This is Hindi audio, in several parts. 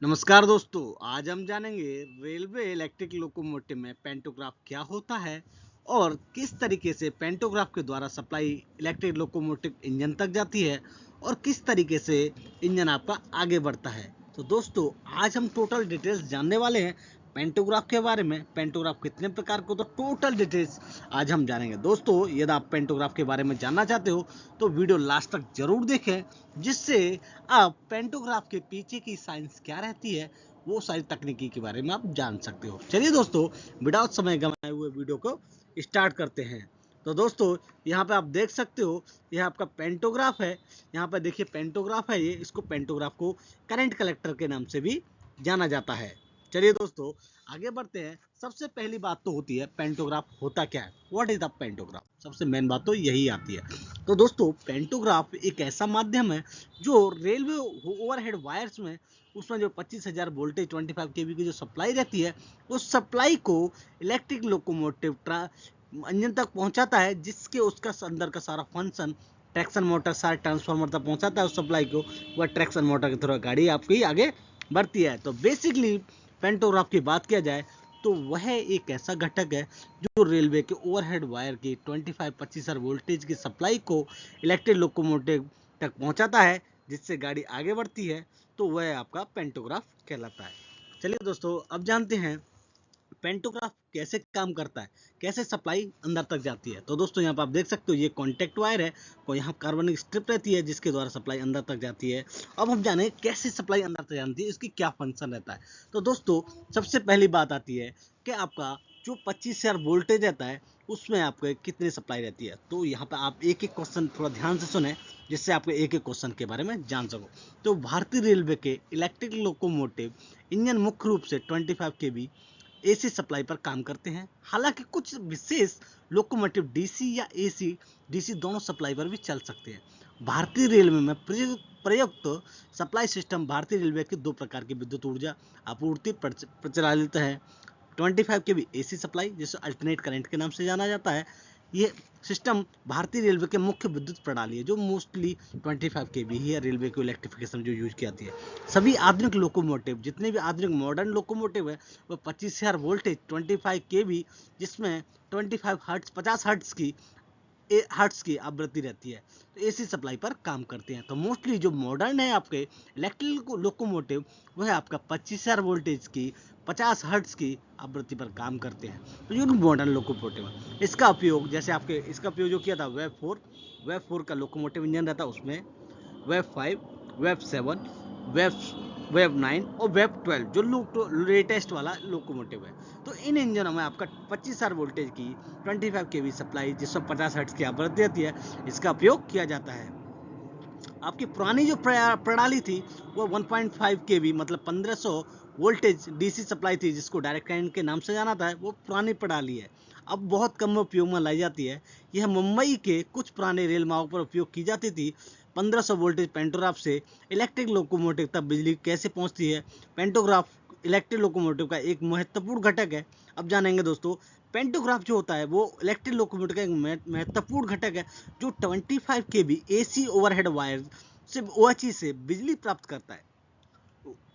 नमस्कार दोस्तों, आज हम जानेंगे रेलवे इलेक्ट्रिक लोकोमोटिव में पेंटोग्राफ क्या होता है और किस तरीके से पेंटोग्राफ के द्वारा सप्लाई इलेक्ट्रिक लोकोमोटिव इंजन तक जाती है और किस तरीके से इंजन आपका आगे बढ़ता है। तो दोस्तों, आज हम टोटल डिटेल्स जानने वाले हैं पेंटोग्राफ के बारे में। पेंटोग्राफ कितने प्रकार को, तो टोटल डिटेल्स आज हम जानेंगे। दोस्तों, यदि आप पेंटोग्राफ के बारे में जानना चाहते हो तो वीडियो लास्ट तक जरूर देखें, जिससे आप पेंटोग्राफ के पीछे की साइंस क्या रहती है वो सारी तकनीकी के बारे में आप जान सकते हो। चलिए दोस्तों, विदाउट समय गंवाए हुए वीडियो को स्टार्ट करते हैं। तो दोस्तों, यहाँ पे आप देख सकते हो, यह आपका पेंटोग्राफ है। यहाँ पे देखिए पेंटोग्राफ है, ये इसको पेंटोग्राफ को करंट कलेक्टर के नाम से भी जाना जाता है। चलिए दोस्तों, आगे बढ़ते हैं। सबसे पहली बात तो होती है पेंटोग्राफ होता क्या है, व्हाट इज द पेंटोग्राफ। सबसे मेन बात तो यही आती है। तो दोस्तों, पेंटोग्राफ एक ऐसा माध्यम है जो रेलवे ओवरहेड वायर्स में, उसमें जो 25,000 वोल्टेज 25 केवी की जो सप्लाई रहती है, उस सप्लाई को इलेक्ट्रिक लोकोमोटिव इंजन तक पहुंचाता है, जिसके उसका अंदर का सारा फंक्शन ट्रैक्शन मोटर सारे ट्रांसफार्मर तक पहुंचाता है उस सप्लाई को। वह ट्रैक्शन मोटर के थ्रू गाड़ी आपकी आगे बढ़ती है। तो बेसिकली पेंटोग्राफ की बात किया जाए तो वह एक ऐसा घटक है जो रेलवे के ओवरहेड वायर की 25 वोल्टेज की सप्लाई को इलेक्ट्रिक लोकोमोटिव तक पहुंचाता है, जिससे गाड़ी आगे बढ़ती है। तो वह आपका पेंटोग्राफ कहलाता है। चलिए दोस्तों, अब जानते हैं पेंटोग्राफ कैसे काम करता है, कैसे सप्लाई अंदर तक जाती है। तो दोस्तों, यहाँ पर आप देख सकते हो, ये कॉन्टेक्ट वायर है, को यहाँ कार्बनिक स्ट्रिप रहती है जिसके द्वारा सप्लाई अंदर तक जाती है। अब हम जाने कैसे सप्लाई अंदर तक जाती है, इसकी क्या फंक्शन रहता है। तो दोस्तों, सबसे पहली बात आती है कि आपका जो 25,000 वोल्टेज रहता है उसमें आपको कितनी सप्लाई रहती है। तो यहाँ पर आप एक एक क्वेश्चन थोड़ा ध्यान से सुने, जिससे आपको एक एक क्वेश्चन के बारे में जान सको। तो भारतीय रेलवे के इलेक्ट्रिक लोकोमोटिव इंजन मुख्य रूप से 25 केवी एसी सप्लाई पर काम करते हैं। हालांकि कुछ विशेष लोकोमोटिव डीसी या एसी डीसी दोनों सप्लाई पर भी चल सकते हैं। भारतीय रेलवे में प्रयुक्त सप्लाई सिस्टम भारतीय रेलवे के दो प्रकार की विद्युत ऊर्जा आपूर्ति प्रचलित है। 25 केवी एसी सप्लाई, जिसे अल्टरनेट करंट के नाम से जाना जाता है। ये सिस्टम भारतीय रेलवे के मुख्य विद्युत प्रणाली है, जो मोस्टली 25 केवी ही है। रेलवे को इलेक्ट्रिफिकेशन जो यूज की जाती है। सभी आधुनिक लोकोमोटिव, जितने भी आधुनिक मॉडर्न लोकोमोटिव है, वो 25,000 वोल्टेज 25 केवी, जिसमें 25 हर्ट्ज 50 हर्ट्ज की आवृत्ति रहती है, तो एसी सप्लाई पर काम करते हैं। तो मोस्टली जो मॉडर्न है आपके इलेक्ट्रिक लोकोमोटिव, वह आपका 25,000 वोल्टेज की 50 हर्ट्ज की आवृत्ति पर काम करते हैं। तो ये मॉडर्न लोकोमोटिव है। इसका उपयोग, जैसे आपके इसका उपयोग जो किया था वेब 4 का लोकोमोटिव इंजन रहता है, उसमें वेब 5, वेब 7, वेब वेब 9 और वेब 12 जो लेटेस्ट वाला लोकोमोटिव है। तो इन इंजनों में आपका 25,000 वोल्टेज की 25 केवी सप्लाई, जिसमें 50 हर्ट्ज की आवृत्ति रहती है, इसका उपयोग किया जाता है। आपकी पुरानी जो प्रणाली थी वो 1.5 केवी मतलब 1500 वोल्टेज डीसी सप्लाई थी, जिसको डायरेक्ट करंट के नाम से जाना था। वो पुरानी प्रणाली है, अब बहुत कम उपयोग में लाई जाती है। यह मुंबई के कुछ पुराने रेल मार्गों पर उपयोग की जाती थी। 1500 वोल्टेज पेंटोग्राफ से इलेक्ट्रिक लोकोमोटिव तक बिजली कैसे पहुंचती है। पेंटोग्राफ इलेक्ट्रिक लोकोमोटिव का एक महत्वपूर्ण घटक है। अब जानेंगे दोस्तों, पेंटोग्राफ जो होता है वो इलेक्ट्रिक लोकोमोटिव का एक महत्वपूर्ण घटक है, जो 25 केवी एसी ओवरहेड वायर से ओएचई से बिजली प्राप्त करता है।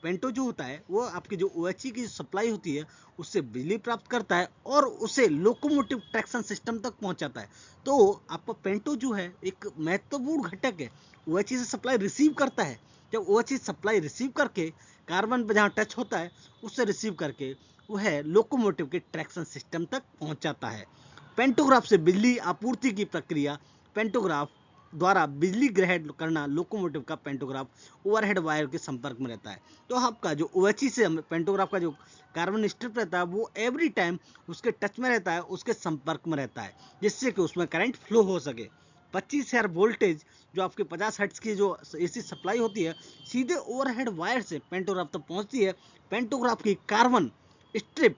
पेंटो जो होता है वो आपकी जो ओएचई की सप्लाई होती है उससे बिजली प्राप्त करता है और उसे लोकोमोटिव ट्रैक्शन सिस्टम तक पहुंचाता है। तो आपका पेंटो जो है एक महत्वपूर्ण घटक है, ओएचई से सप्लाई रिसीव करता है। जब ओएचई सप्लाई रिसीव करके कार्बन पर जहाँ टच होता है उससे रिसीव करके वह लोकोमोटिव के ट्रैक्शन सिस्टम तक पहुंचाता है। पेंटोग्राफ से बिजली आपूर्ति की प्रक्रिया, पेंटोग्राफ द्वारा बिजली ग्रहण करना, लोकोमोटिव का पेंटोग्राफ ओवरहेड वायर के संपर्क में रहता है। तो आपका जो ओएचई से पेंटोग्राफ का जो कार्बन स्ट्रिप रहता है वो एवरी टाइम उसके टच में रहता है, उसके संपर्क में रहता है, जिससे कि उसमें करंट फ्लो हो सके। 25,000 वोल्टेज जो आपके 50 हर्ट्ज की जो एसी सप्लाई होती है, सीधे ओवरहेड वायर से पेंटोग्राफ तक पहुंचती है। पेंटोग्राफ की कार्बन स्ट्रिप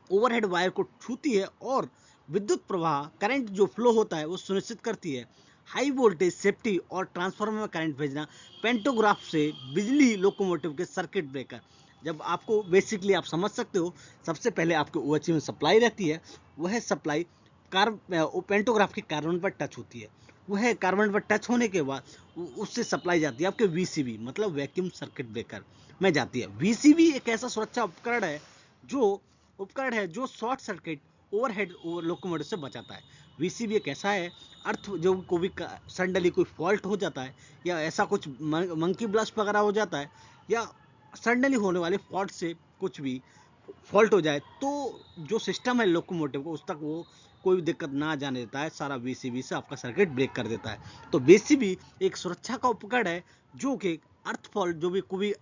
ओवरहेड वायर को छूती है और विद्युत प्रवाह करंट जो फ्लो होता है वो सुनिश्चित करती है। हाई वोल्टेज सेफ्टी और ट्रांसफार्मर में करंट भेजना, पेंटोग्राफ से बिजली लोकोमोटिव के सर्किट ब्रेकर। जब आपको बेसिकली आप समझ सकते हो, सबसे पहले आपके ओएचई में सप्लाई रहती है, वह सप्लाई पेंटोग्राफ के कार्बन पर टच होती है। वह कार्बन पर टच होने के बाद उससे सप्लाई जाती है आपके वीसीबी मतलब वैक्यूम सर्किट ब्रेकर में जाती है। वीसीबी एक ऐसा सुरक्षा उपकरण है जो शॉर्ट सर्किट ओवरहेड लोकोमोटिव से बचाता है। वीसीबी एक ऐसा है अर्थ जो कोई सडनली कोई फॉल्ट हो जाता है या ऐसा कुछ मंकी ब्लास्ट वगैरह हो जाता है या सडनली होने वाले फॉल्ट से कुछ भी फॉल्ट हो जाए तो जो सिस्टम है लोकोमोटिव को उस तक वो कोई दिक्कत ना जाने देता है, सारा वीसीबी से आपका सर्किट ब्रेक कर देता है। तो वीसीबी एक सुरक्षा का उपकरण है जो कि अर्थ फॉल्ट जो भी कोई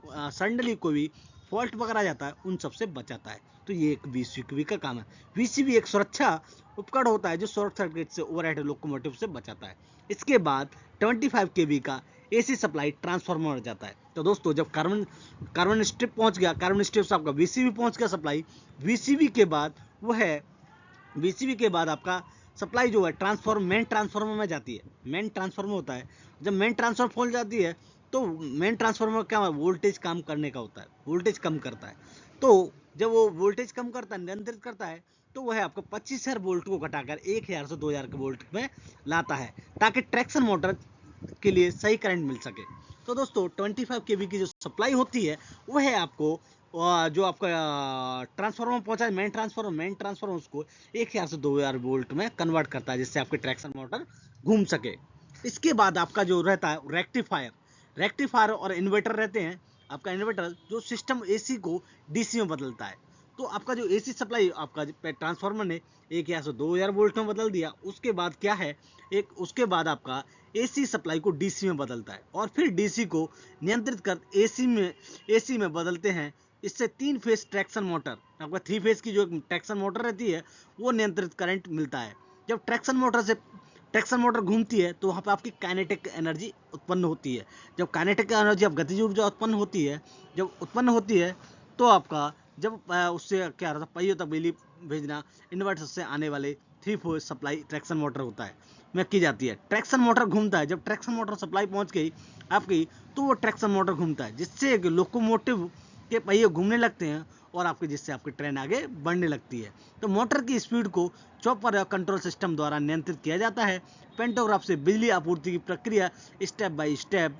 सडनली कोई भी फॉल्ट वगैरह जाता है उन सबसे बचाता है। तो ये एक वीसीबी का काम है। वीसीबी एक सुरक्षा उपकरण होता है जो शॉर्ट सर्किट से ओवरहेड लोकोमोटिव से बचाता है। इसके बाद 25 केवी का एसी सप्लाई ट्रांसफार्मर जाता है। तो दोस्तों जब कार्बन स्ट्रिप पहुंच गया, कार्बन स्ट्रिप से आपका वीसीबी पहुंच गया सप्लाई, वीसीबी के बाद आपका सप्लाई जो है मेन ट्रांसफार्मर में जाती है। मेन ट्रांसफार्मर होता है, जब मेन ट्रांसफार्मर फॉल्ट जाती है तो मेन ट्रांसफार्मर क्या वोल्टेज काम करने का होता है, वोल्टेज कम करता है। तो जब वो वोल्टेज कम करता है, नियंत्रित करता है, तो वह आपको 25,000 वोल्ट को घटाकर 1000 से 2000 के वोल्ट में लाता है ताकि ट्रैक्शन मोटर के लिए सही करंट मिल सके। तो दोस्तों 25 केवी की जो सप्लाई होती है वह है आपको जो आपका ट्रांसफार्मर पहुंचा है मेन ट्रांसफार्मर उसको 1000 से 2000 वोल्ट में कन्वर्ट करता है जिससे आपके ट्रैक्शन मोटर घूम सके। इसके बाद आपका जो रहता है रेक्टिफायर और इन्वर्टर रहते हैं। आपका इन्वर्टर जो सिस्टम एसी को डीसी में बदलता है। तो आपका जो एसी सप्लाई आपका ट्रांसफार्मर ने 1000 से 2000 वोल्ट में बदल दिया। उसके बाद क्या है, उसके बाद आपका एसी सप्लाई को डीसी में बदलता है और फिर डीसी को नियंत्रित कर एसी में बदलते हैं। इससे 3 फेज ट्रैक्शन मोटर, आपका 3 फेज की जो ट्रैक्शन मोटर रहती है वो नियंत्रित करंट मिलता है। जब ट्रैक्शन मोटर घूमती है तो वहाँ पे आपकी काइनेटिक एनर्जी उत्पन्न होती है। जब काइनेटिक एनर्जी गतिज ऊर्जा उत्पन्न होती है तो आपका जब उससे क्या रहता है पहियों तक बिजली भेजना इन्वर्टर से आने वाले 3 फेज सप्लाई ट्रैक्शन मोटर होता है में की जाती है। ट्रैक्शन मोटर घूमता है, जब ट्रैक्शन मोटर सप्लाई पहुंच गई आपकी तो वो ट्रैक्शन मोटर घूमता है जिससे लोकोमोटिव के पहिए घूमने लगते हैं और जिससे आपकी ट्रेन आगे बढ़ने लगती है। तो मोटर की स्पीड को चॉपर या कंट्रोल सिस्टम द्वारा नियंत्रित किया जाता है। पेंटोग्राफ से बिजली आपूर्ति की प्रक्रिया step by step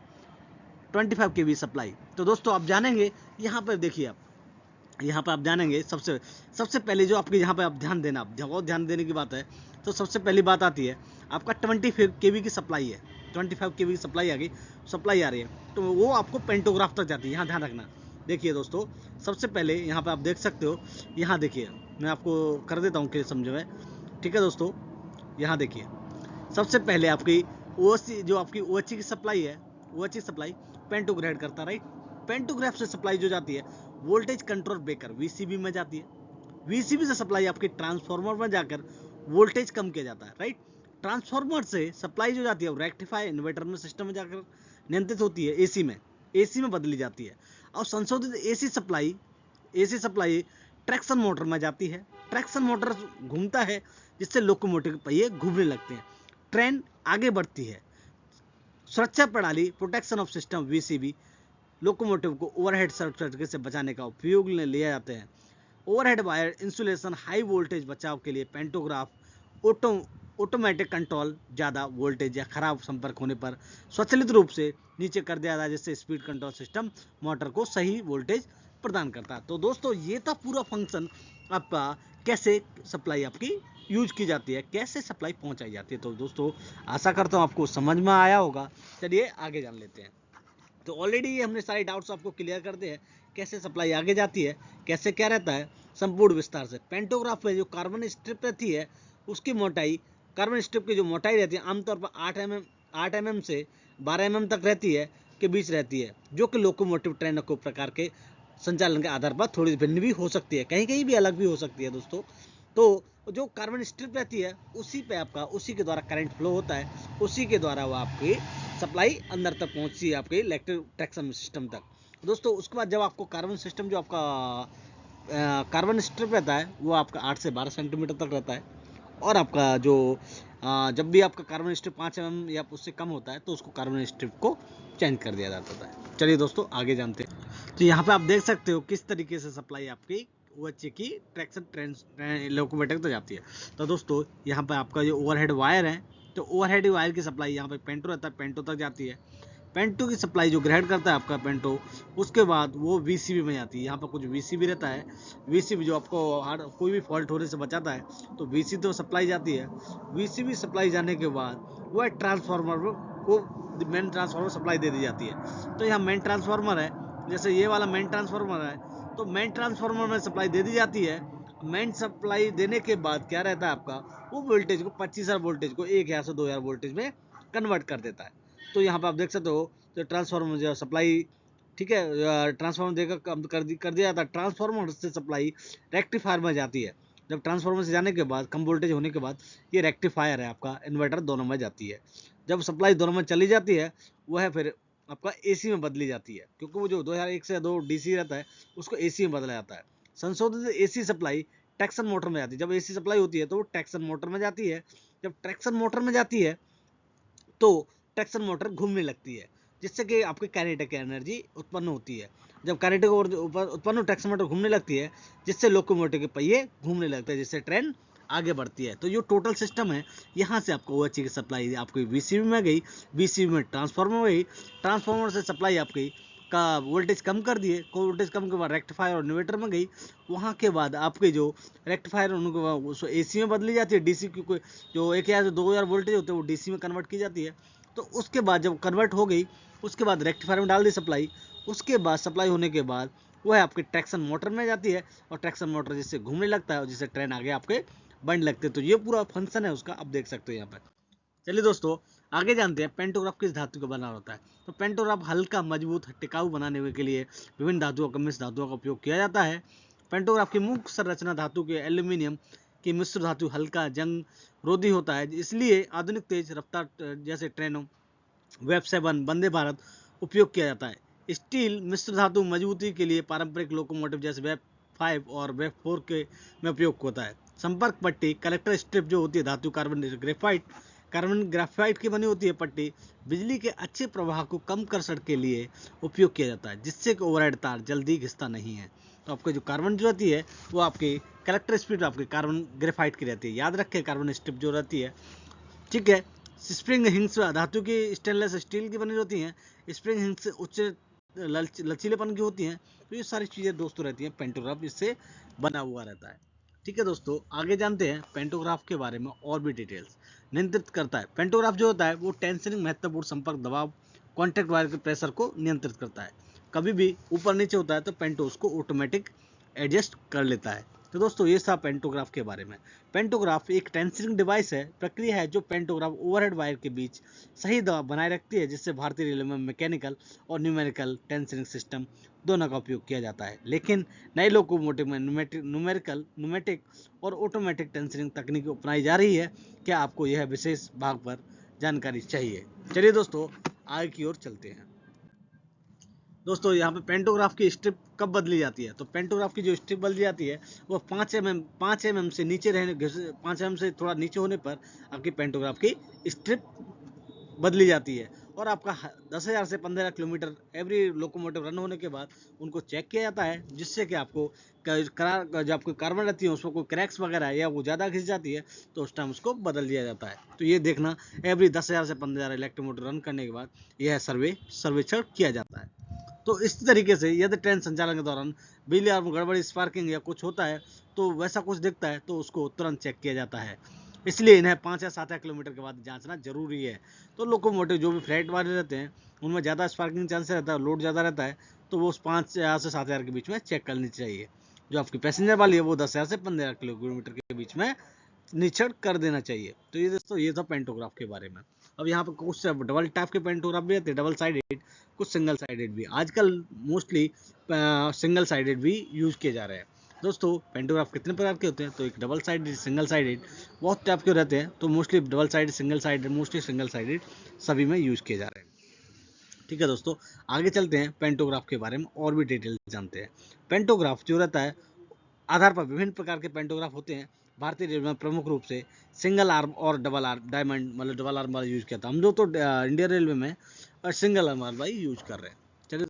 25 KV supply. तो दोस्तों आप जानेंगे यहाँ पर, देखिए आप जानेंगे सबसे पहले जो आपके यहाँ पे आप ध्यान देना, बहुत ध्यान देने की बात है। तो सबसे पहली बात आती है आपका 25 केवी की सप्लाई है, 25 केवी की सप्लाई आ रही है तो वो आपको पेंटोग्राफ तक जाती है। यहाँ ध्यान रखना। देखिए दोस्तों सबसे पहले यहाँ पे आप देख सकते हो, यहाँ देखिए मैं आपको कर देता हूँ क्लियर समझ में, ठीक है दोस्तों। यहाँ देखिए सबसे पहले आपकी ओएससी जो आपकी ओएचसी की सप्लाई है, ओएचसी सप्लाई पेंटोग्राफ करता है, राइट। पेंटोग्राफ से सप्लाई जो जाती है वोल्टेज कंट्रोल ब्रेकर वीसीबी में जाती है। वीसीबी से सप्लाई आपके ट्रांसफार्मर में जाकर वोल्टेज कम किया जाता है, राइट। ट्रांसफार्मर से सप्लाई जो जाती है रेक्टिफायर इन्वर्टर में सिस्टम में जाकर नियंत्रित होती है, एसी में बदली जाती है। और संशोधित एसी सप्लाई ट्रैक्शन मोटर में जाती है। ट्रैक्शन मोटर घूमता है जिससे लोकोमोटिव पहिए घूमने लगते हैं, ट्रेन आगे बढ़ती है। सुरक्षा प्रणाली protection of system VCB locomotive को ओवरहेड सर्किट से बचाने का उपयोग में लिया जाते हैं। Overhead wire insulation high voltage बचाव के लिए पेंटोग्राफ ऑटोमेटिक कंट्रोल ज़्यादा वोल्टेज या खराब संपर्क होने पर स्वचालित रूप से नीचे कर दिया जाता है जिससे स्पीड कंट्रोल सिस्टम मोटर को सही वोल्टेज प्रदान करता है। तो दोस्तों ये था पूरा फंक्शन आपका, कैसे सप्लाई आपकी यूज की जाती है, कैसे सप्लाई पहुंचाई जाती है। तो दोस्तों आशा करता हूँ आपको समझ में आया होगा। चलिए आगे जान लेते हैं। तो ऑलरेडी हमने सारे डाउट्स आपको क्लियर कर दिए हैं, कैसे सप्लाई आगे जाती है, कैसे क्या रहता है संपूर्ण विस्तार से। पेंटोग्राफ में जो कार्बन स्ट्रिप रहती है उसकी मोटाई, कार्बन स्ट्रिप की जो मोटाई रहती है आमतौर पर 8 mm से 12 mm तक रहती है के बीच रहती है, जो कि लोकोमोटिव ट्रेनों को प्रकार के संचालन के आधार पर थोड़ी भिन्न भी हो सकती है, कहीं कहीं भी अलग भी हो सकती है दोस्तों। तो जो कार्बन स्ट्रिप रहती है उसी के द्वारा करंट फ्लो होता है, उसी के द्वारा वो आपकी सप्लाई अंदर तक पहुंचती है आपके इलेक्ट्रिक ट्रैक्शन सिस्टम तक। दोस्तों उसके बाद जब आपको कार्बन सिस्टम जो आपका कार्बन स्ट्रिप रहता है वो आपका 8 से 12 सेंटीमीटर तक रहता है। और आपका जो जब भी आपका कार्बन स्ट्रिप 5 mm या उससे कम होता है तो उसको कार्बन स्ट्रिप को चेंज कर दिया जाता है। चलिए दोस्तों आगे जानते हैं। तो यहाँ पे आप देख सकते हो किस तरीके से सप्लाई आपकी ओएचसी की ट्रैक्शन लोकोमोटिव तक जाती है। तो दोस्तों यहाँ पे आपका जो ओवरहेड वायर है तो ओवरहेड वायर की सप्लाई यहाँ पे पेंटो रहता है, पेंटो तक जाती है। पेंटो की सप्लाई जो ग्रेड करता है आपका पेंटो, उसके बाद वो वीसीबी में जाती है। यहाँ पर कुछ वीसीबी रहता है, वीसीबी जो आपको कोई भी फॉल्ट होने से बचाता है, तो वीसी तो सप्लाई जाती है। वीसीबी सप्लाई जाने के बाद वह ट्रांसफार्मर को मेन ट्रांसफार्मर सप्लाई दे दी जाती है। तो यहाँ मेन ट्रांसफार्मर है, जैसे ये वाला मेन ट्रांसफार्मर है, तो मेन ट्रांसफार्मर में सप्लाई दे दी जाती है। मेन सप्लाई देने के बाद क्या रहता है आपका, वो वोल्टेज को 25,000 वोल्टेज को 1000 से 2000 वोल्टेज में कन्वर्ट कर देता है। तो यहाँ पर आप देख सकते हो जो ट्रांसफार्मर जो सप्लाई, ठीक है, ट्रांसफार्मर देकर कर दिया जाता है। ट्रांसफार्मर से सप्लाई रेक्टिफायर में जाती है। जब ट्रांसफार्मर से जाने के बाद कम वोल्टेज होने के बाद ये रेक्टिफायर है आपका, इन्वर्टर दोनों में जाती है। जब सप्लाई दोनों में चली जाती है, वह फिर आपका एसी में बदली जाती है, क्योंकि वो जो 2001 से 2 डीसी रहता है उसको एसी में बदला जाता है। संशोधित एसी सप्लाई ट्रैक्शन मोटर में जाती है। जब एसी सप्लाई होती है तो वो ट्रैक्शन मोटर में जाती है। जब ट्रैक्शन मोटर में जाती है तो ट्रैक्शन मोटर घूमने लगती है, जिससे कि आपकी काइनेटिक एनर्जी उत्पन्न होती है। जब काइनेटिक उत्पन्न ट्रैक्शन मोटर घूमने लगती है, जिससे लोकोमोटिव के पहिए घूमने लगते हैं, जिससे ट्रेन आगे बढ़ती है। तो जो टोटल सिस्टम है, यहाँ से आपको ओएचई की सप्लाई आपकी वीसीबी में गई, वीसीबी में ट्रांसफार्मर में गई, ट्रांसफार्मर से सप्लाई आपकी का वोल्टेज कम कर दिए, वोल्टेज कम के बाद रेक्टिफायर और इन्वर्टर में गई। वहाँ के बाद आपके जो रेक्टिफायर उनको एसी में बदली जाती है, डीसी की कोई जो 1000 से 2000 वोल्टेज होते हैं वो डीसी में कन्वर्ट की जाती है। तो उसके बाद जब कन्वर्ट हो गई, उसके बाद रेक्टिफायर में डाल दी सप्लाई। उसके बाद सप्लाई होने के बाद वह आपके ट्रैक्शन मोटर में जाती है, और ट्रैक्शन मोटर जिससे घूमने लगता है और जिससे ट्रेन आगे आपके बढ़ने लगते हैं। तो ये पूरा फंक्शन है उसका, आप देख सकते हो यहाँ पर। चलिए दोस्तों, आगे जानते हैं पेंटोग्राफ किस धातु का बना होता है। तो पेंटोग्राफ हल्का, मजबूत, टिकाऊ बनाने के लिए विभिन्न धातुओं का मिश्र धातुओं का उपयोग किया जाता है। पेंटोग्राफ की मुख्य संरचना धातु के एल्यूमिनियम की मिश्र धातु हल्का, जंग रोधी होता है, इसलिए आधुनिक तेज रफ्तार जैसे ट्रेनों, वेब 7, वंदे भारत उपयोग किया जाता है। स्टील मिश्र धातु मजबूती के लिए पारंपरिक लोकोमोटिव जैसे वेब 5 और वेब 4 के में उपयोग होता है। संपर्क पट्टी, कलेक्टर स्ट्रिप जो होती है धातु कार्बन ग्रेफाइट की बनी होती है पट्टी, बिजली के अच्छे प्रवाह को कम कर के लिए उपयोग किया जाता है, जिससे कि ओवरहेड तार जल्दी घिसता नहीं है। तो आपके जो कार्बन जो रहती है वो आपकी कलेक्टर स्ट्रिप आपकी कार्बन ग्रेफाइट की रहती है, याद रखें कार्बन स्ट्रिप जो रहती है, ठीक है। स्प्रिंग हिंग्स धातु की स्टेनलेस स्टील की बनी होती हैं। स्प्रिंग हिंग्स उच्च लचीलेपन की होती हैं। तो ये सारी चीज़ें दोस्तों रहती हैं, पेंटोग्राफ इससे बना हुआ रहता है। ठीक है दोस्तों, आगे जानते हैं पेंटोग्राफ के बारे में और भी डिटेल्स। नियंत्रित करता है, पेंटोग्राफ जो होता है वो टेंशनिंग महत्वपूर्ण संपर्क दबाव कॉन्टैक्ट वायर के प्रेशर को नियंत्रित करता है। कभी भी ऊपर नीचे होता है तो पेंटो उसको ऑटोमेटिक एडजस्ट कर लेता है। तो दोस्तों ये था पेंटोग्राफ के बारे में। पेंटोग्राफ एक टेंसिंग डिवाइस है, प्रक्रिया है जो पेंटोग्राफ ओवरहेड वायर के बीच सही दबाव बनाए रखती है, जिससे भारतीय रेलवे में मैकेनिकल और न्यूमेरिकल टेंसिंग सिस्टम दोनों का उपयोग किया जाता है। लेकिन नए लोकोमोटिव में न्यूमेटिक और ऑटोमेटिक टेंसिंग तकनीक अपनाई जा रही है। क्या आपको यह विशेष भाग पर जानकारी चाहिए? चलिए दोस्तों, आगे की ओर चलते हैं। दोस्तों यहाँ पे पेंटोग्राफ की स्ट्रिप कब बदली जाती है? तो पेंटोग्राफ की जो स्ट्रिप बदली जाती है वो 5 mm से नीचे रहने 5 mm से थोड़ा नीचे होने पर आपकी पेंटोग्राफ की स्ट्रिप बदली जाती है, और आपका 10,000 से 15 किलोमीटर एवरी लोकोमोटिव रन होने के बाद उनको चेक किया जाता है, जिससे कि आपको जो आपको कार्बन रहती है उसको कोई क्रैक्स वगैरह है या वो ज़्यादा घिस जाती है तो उस टाइम उसको बदल दिया जाता है। तो ये देखना, एवरी 10,000 से 15,000 इलेक्ट्रोमोटिव रन करने के बाद यह सर्वेक्षण किया जाता है। तो इस तरीके से यदि ट्रेन संचालन के दौरान बिजली और गड़बड़ी, स्पार्किंग या कुछ होता है तो वैसा कुछ दिखता है तो उसको तुरंत चेक किया जाता है। इसलिए इन्हें 5 या 7 किलोमीटर के बाद जांचना जरूरी है। तो लोकोमोटिव जो भी फ्रेट वाले रहते हैं उनमें ज़्यादा स्पार्किंग चांस रहता है, लोड ज़्यादा रहता है, तो वो 5,000 से 7,000 के बीच में चेक करनी चाहिए। जो आपकी पैसेंजर वाली है वो 10,000 से 15,000 किलोमीटर के बीच में निरीक्षण कर देना चाहिए। तो ये दोस्तों ये था पेंटोग्राफ के बारे में। अब यहाँ पर कुछ डबल टाइप के पेंटोग्राफ भी आते हैं, डबल साइडेड, कुछ सिंगल साइडेड भी। आजकल मोस्टली सिंगल साइडेड भी यूज किए जा रहे हैं। दोस्तों पेंटोग्राफ कितने प्रकार के होते हैं? तो एक डबल साइडेड, सिंगल साइडेड, बहुत टाइप के रहते हैं। तो mostly double sided, single sided, mostly single sided सभी में यूज किए जा रहे हैं। ठीक है दोस्तों, आगे चलते हैं, पेंटोग्राफ के बारे में और भी डिटेल जानते हैं। पेंटोग्राफ जो रहता है आधार पर विभिन्न प्रकार के पेंटोग्राफ होते हैं। भारतीय रेलवे में प्रमुख रूप से सिंगल आर्म और डबल आर्म डायमंड, मतलब डबल आर्म वाला यूज किया था। हम जो तो इंडियन रेलवे में और सिंगल आर्म वाला यूज कर रहे हैं। चलिए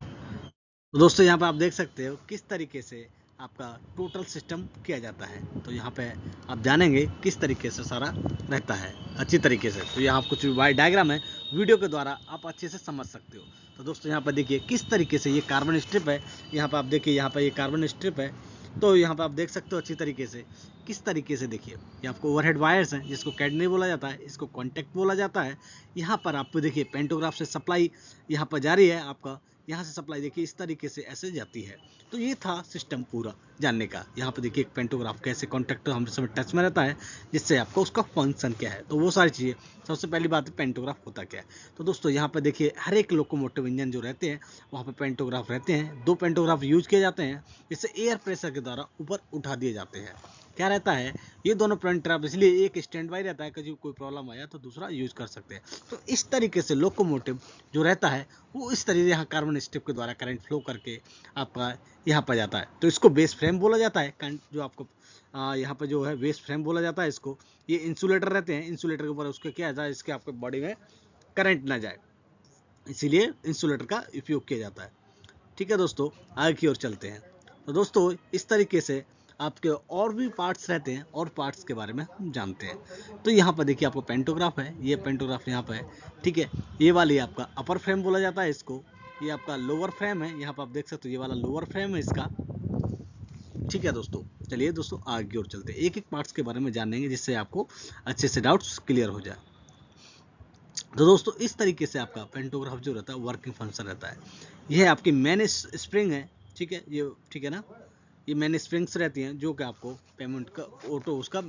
दोस्तों, यहाँ पे आप देख सकते हो किस तरीके से आपका टोटल सिस्टम किया जाता है। तो यहाँ पे आप जानेंगे किस तरीके से सारा रहता है अच्छी तरीके से। तो यहाँ कुछ डायग्राम है, वीडियो के द्वारा आप अच्छे से समझ सकते हो। तो दोस्तों यहाँ पर देखिए किस तरीके से ये कार्बन स्ट्रिप है। यहाँ पर आप देखिए, यहाँ पर ये कार्बन स्ट्रिप है। तो यहाँ पर आप देख सकते हो अच्छी तरीके से किस तरीके से। देखिए ये आपको ओवरहेड वायर्स हैं, जिसको कैडनी बोला जाता है, इसको कॉन्टैक्ट बोला जाता है। यहाँ पर आपको देखिए पेंटोग्राफ से सप्लाई यहाँ पर जारी है आपका, यहाँ से सप्लाई देखिए इस तरीके से ऐसे जाती है। तो ये था सिस्टम पूरा जानने का। यहाँ पर देखिए पेंटोग्राफ कैसे कॉन्टैक्ट हम समय टच में रहता है, जिससे आपको उसका फंक्शन क्या है, तो वो सारी चीज़ें। सबसे पहली बात है पेंटोग्राफ होता क्या है। तो दोस्तों यहाँ पर देखिए हर एक लोकोमोटिव इंजन जो रहते हैं वहाँ पर पेंटोग्राफ रहते हैं। 2 पेंटोग्राफ यूज किए जाते हैं, जिससे एयर प्रेशर के द्वारा ऊपर उठा दिए जाते हैं। क्या रहता है, ये दोनों पेंटोग्राफ इसलिए एक स्टैंड बाई रहता है कि कोई प्रॉब्लम आया तो दूसरा यूज कर सकते हैं। तो इस तरीके से लोकोमोटिव जो रहता है वो इस तरीके से यहाँ कार्बन स्ट्रिप के द्वारा करंट फ्लो करके आपका यहाँ पर जाता है। तो इसको बेस फ्रेम बोला जाता है, जो आपको यहाँ पर जो है बेस फ्रेम बोला जाता है इसको। ये इंसुलेटर रहते हैं, इंसुलेटर के ऊपर उसके क्या जाए, इसके आपके बॉडी में करंट ना जाए, इसीलिए इंसुलेटर का उपयोग किया जाता है। ठीक है दोस्तों, आगे की ओर चलते हैं। तो दोस्तों इस तरीके से आपके और भी पार्ट्स रहते हैं, और पार्ट्स के बारे में हम जानते हैं। तो यहाँ पर देखिए आपको पेंटोग्राफ है, ये पेंटोग्राफ यहाँ पर है। ठीक है, ये वाली आपका अपर फ्रेम बोला जाता है इसको। ये आपका लोअर फ्रेम है, यहाँ पर आप देख सकते हो ये वाला लोअर फ्रेम है इसका। ठीक है दोस्तों, चलिए दोस्तों आगे की ओर चलते हैं, एक एक पार्ट्स के बारे में जानेंगे, जिससे आपको अच्छे से डाउट्स क्लियर हो जाए। तो दोस्तों इस तरीके से आपका पेंटोग्राफ जो रहता है वर्किंग फंक्शन रहता है। यह आपकी मेन स्प्रिंग है। ठीक है, ये ठीक है ना, ये मेन स्प्रिंग्स रहती हैं जो कि आपको पेमेंट का ऑटो उसका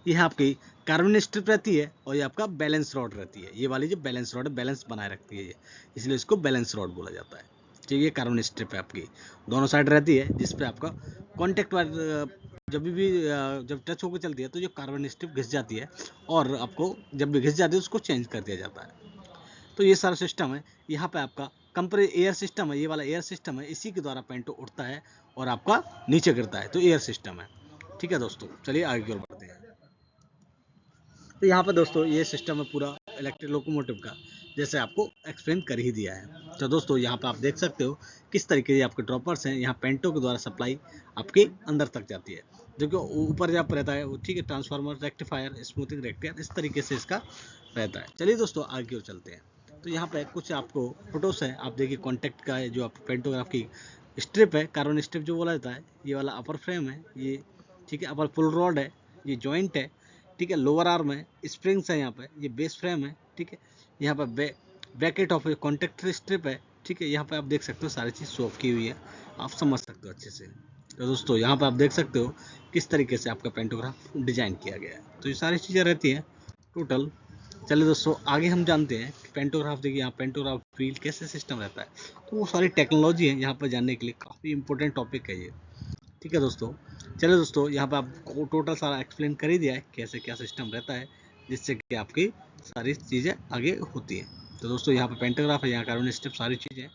यह आपकी कार्बन स्ट्रिप रहती है, और ये आपका बैलेंस रॉड रहती है। ये वाली जो बैलेंस रॉड है, बैलेंस बनाए रखती है ये, इसलिए इसको बैलेंस रॉड बोला जाता है। ठीक है, कार्बन स्ट्रिप है आपकी दोनों साइड रहती है, जिस पे आपका कॉन्टेक्ट जब टच होकर चलती है तो जो कार्बन स्ट्रिप घिस जाती है, और आपको जब भी घिस जाती है उसको चेंज कर दिया जाता है। तो ये सारा सिस्टम है। यहाँ पे आपका कंप्रेस एयर सिस्टम है, ये वाला एयर सिस्टम है, इसी के द्वारा पेंटो उड़ता है और आपका नीचे गिरता है, तो एयर सिस्टम है। ठीक है दोस्तों, चलिए आगे की ओर बढ़ते हैं। तो यहाँ पर दोस्तों ये सिस्टम है पूरा इलेक्ट्रिक लोकोमोटिव का, जैसे आपको एक्सप्लेन कर ही दिया है। तो दोस्तों यहाँ पर आप देख सकते हो किस तरीके से आपके ड्रॉपर्स हैं, यहाँ पेंटो के द्वारा सप्लाई आपके अंदर तक जाती है, जो कि ऊपर जब रहता है वो ठीक है, ट्रांसफार्मर, रेक्टिफायर, स्मूथिंग रेक्टिफायर, इस तरीके से इसका रहता है। चलिए दोस्तों आगे की ओर चलते हैं। तो यहाँ पे कुछ आपको फोटोस है, आप देखिए कॉन्टैक्ट का है, जो आप पेंटोग्राफ की स्ट्रिप है, कार्बन स्ट्रिप जो बोला जाता है, ये वाला अपर फ्रेम है ये। ठीक है, अपर पुल रॉड है, ये जॉइंट है। ठीक है, लोअर आर्म है, स्प्रिंग्स है यहाँ पे, ये बेस फ्रेम है। ठीक है, यहाँ पर ब्रैकेट ऑफ कॉन्टैक्ट स्ट्रिप है। ठीक है, यहाँ पे आप देख सकते हो सारी चीज़ शो ऑफ की हुई है, आप समझ सकते हो अच्छे से। तो दोस्तों यहाँ पे आप देख सकते हो किस तरीके से आपका पेंटोग्राफ डिजाइन किया गया है। तो ये सारी चीज़ें रहती हैं टोटल। चलिए दोस्तों आगे हम जानते हैं कि पेंटोग्राफ, देखिए यहाँ पेंटोग्राफ फील्ड कैसे सिस्टम रहता है। तो वो सारी टेक्नोलॉजी है यहाँ पर जानने के लिए, काफ़ी इंपॉर्टेंट टॉपिक है ये। ठीक है दोस्तों, चलिए दोस्तों यहाँ पर आपको टोटल सारा एक्सप्लेन कर ही दिया है कैसे क्या सिस्टम रहता है, जिससे कि आपकी सारी चीज़ें आगे होती हैं। तो दोस्तों यहाँ पर पेंटोग्राफ है, यहाँ कार्बन स्ट्रिप, सारी चीज़ें।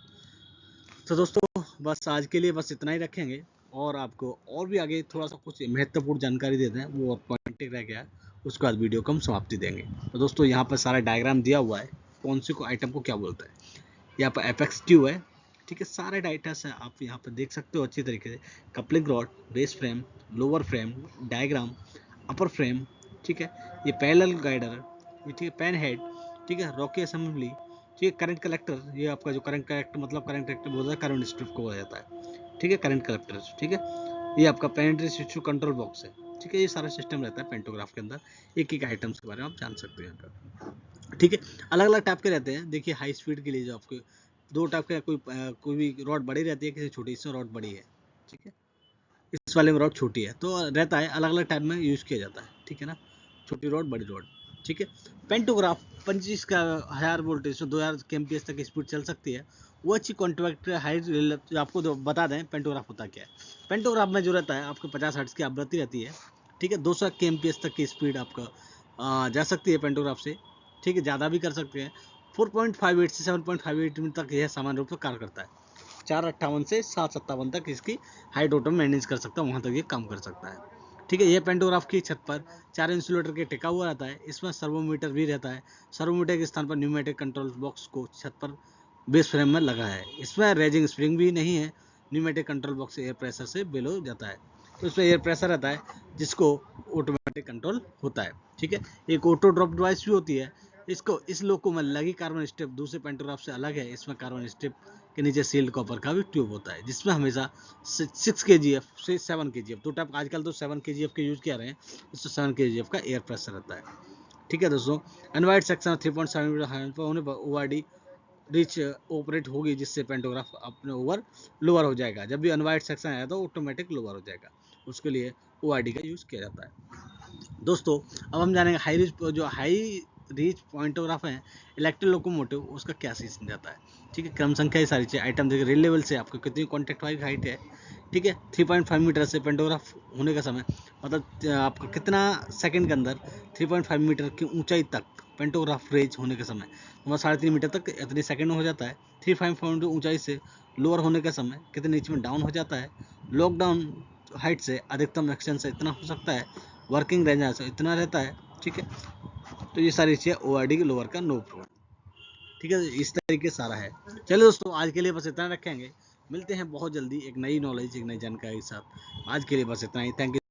तो दोस्तों बस आज के लिए बस इतना ही रखेंगे, और आपको और भी आगे थोड़ा सा कुछ महत्वपूर्ण जानकारी देते हैं, वो पॉइंट रह गया है, उसके बाद वीडियो को हम समाप्ति देंगे। तो दोस्तों यहाँ पर सारा डायग्राम दिया हुआ है, कौन सी को आइटम को क्या बोलता है। यहाँ पर एपेक्स ट्यूब है। ठीक है, सारे डाइटस हैं, आप यहाँ पर देख सकते हो अच्छी तरीके से। Coupling rod, base frame, lower frame, diagram, upper frame. ठीक है, ये पैरेलल गाइडर, ये ठीक है, पेन हेड। ठीक है, रॉकी असेंबली। ठीक है, करंट कलेक्टर, ये आपका जो करंट कलेक्टर मतलब करंट कलेक्टर बोलता है, करंट स्ट्रिप को बोला जाता है। ठीक है, करंट कलेक्टर। ठीक है, ये आपका पेनिट्री स्विच कंट्रोल बॉक्स है। ठीक है, ये सारा सिस्टम रहता है पेंटोग्राफ के अंदर, एक एक आइटम्स के बारे में आप जान सकते हैं यहाँ पर। ठीक है, अलग अलग टाइप के रहते हैं। देखिए हाई स्पीड के लिए जो आपके दो टाइप का, कोई भी रॉड बड़ी रहती है, किसी छोटी, इसमें रॉड बड़ी है। ठीक है, इस वाले में रॉड छोटी है, तो रहता है अलग अलग टाइप में यूज किया जाता है। ठीक है ना, छोटी रॉड, बड़ी रॉड। ठीक है, पेंटोग्राफ 25 का 1000 वोल्टेज से 2000 kmph तक स्पीड चल सकती है। वो अच्छी कॉन्ट्रैक्ट हाई, आपको तो बता दें पेंटोग्राफ होता क्या है। पेंटोग्राफ में जो रहता है आपको 50 हर्ट्ज की आवृत्ति रहती है। ठीक है, 200 kmph तक की स्पीड आपका जा सकती है पेंटोग्राफ से। ठीक है, ज़्यादा भी कर सकते हैं। 4.58 से 7.58 मिनट तक यह सामान्य रूप से कार्य करता है। 458 से 757 तक इसकी हाइट ऑटो मैनेज कर सकता है, वहाँ तक ये काम कर सकता है। ठीक है, ये पेंटोग्राफ की छत पर 4 इंसुलेटर के टिका हुआ रहता है। इसमें सर्वोमीटर भी रहता है। सर्वोमीटर के स्थान पर न्यूमेटिक कंट्रोल बॉक्स को छत पर बेस फ्रेम में लगा है। इसमें रेजिंग स्प्रिंग भी नहीं है, pneumatic control box air pressure से बिलो जाता है। तो इसमें एयर प्रेशर रहता है जिसको ऑटोमेटिक कंट्रोल होता है। ठीक है, एक ऑटो ड्रॉप डिवाइस भी होती है। इसको इस लोको में लगी कार्बन स्ट्रिप दूसरे पेंटोग्राफ से अलग है। इसमें कार्बन स्ट्रिप के नीचे सील्ड कॉपर का भी ट्यूब होता है जिसमें हमेशा 6 kgf से 7 kgf, तो टाइप आजकल तो 7 kgf के यूज किया रहे हैं, इसमें 7 kgf का एयर प्रेशर रहता है। ठीक है दोस्तों, अनवाइड सेक्शन 3.7 मीटर हाइट पर होने पर ओआरडी रीच ऑपरेट होगी जिससे पेंटोग्राफ अपने ओवर लोअर हो जाएगा। जब भी अनवाइड सेक्शन आया तो ऑटोमेटिक लोअर हो जाएगा, उसके लिए ओआरडी का यूज किया जाता है। दोस्तों अब हम जानेंगे हाई रीच पॉइंटोग्राफ है इलेक्ट्रिक लोकोमोटिव, उसका क्या सीजन जाता है। ठीक है, क्रम संख्या ये सारी चीज़ आइटम देखिए, रेल लेवल से आपको कितनी कॉन्टैक्ट वाइज हाइट है। ठीक है, 3.5 मीटर से पेंटोग्राफ होने का समय, मतलब आपका कितना सेकंड के अंदर 3.5 मीटर की ऊंचाई तक पेंटोग्राफ रेज होने के समय, मतलब 3.5 मीटर तक इतने सेकंड में हो जाता है। 3.5 मीटर ऊंचाई से लोअर होने का समय कितने इंच में डाउन हो जाता है। लॉकडाउन हाइट से अधिकतम एक्सटेंशन इतना हो सकता है, वर्किंग रेंज इतना रहता है। ठीक है, तो ये सारी चीज़ें ओआरडी के लोअर का नो प्रॉब्लम। ठीक है, इस तरीके सारा है। चलिए दोस्तों, आज के लिए बस इतना रखेंगे, मिलते हैं बहुत जल्दी एक नई नॉलेज एक नई जानकारी के साथ। आज के लिए बस इतना ही, थैंक यू।